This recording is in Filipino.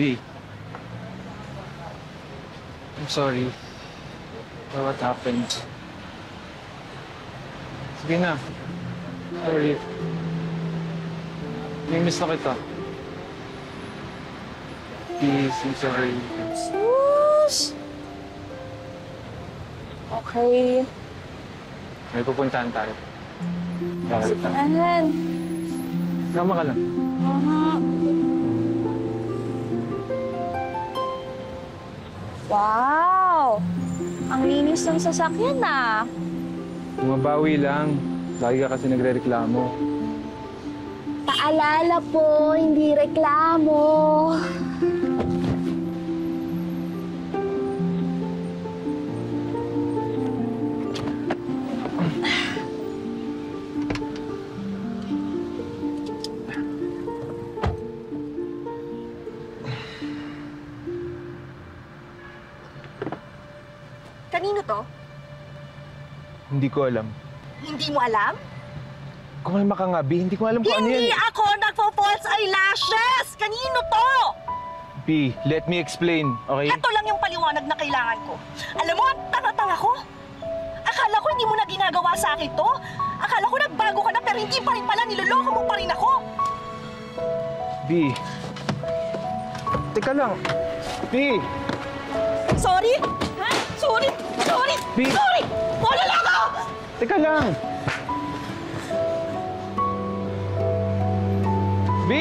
B. I'm sorry for what happened. Sige na. Sorry. Namiss na kita. Please, I'm sorry. Sus! Okay. May pupuntahan tayo. Bakit na? Ahan. Sama ka lang. Wow! Ang linis ng sasakyan ah. Bumabawi lang. Lagi ka kasi nagre-reklamo. Paalala po, hindi reklamo. Kanino to? Hindi ko alam. Hindi mo alam? Kumalma ka nga, B. Hindi ko alam kung ano yan. Hindi ako nagpo-false eyelashes! Kanino to? B, let me explain, okay? Ito lang yung paliwanag na kailangan ko. Alam mo, ang tanga-tanga ko. Akala ko hindi mo na ginagawa sa akin to. Akala ko nagbago ka na pero hindi pa rin pala, niloloko mo pa rin ako. B. Teka lang. B! Sorry? Ha? Sorry? Sorry? B. Sorry! Wala lang ako! Teka lang! B!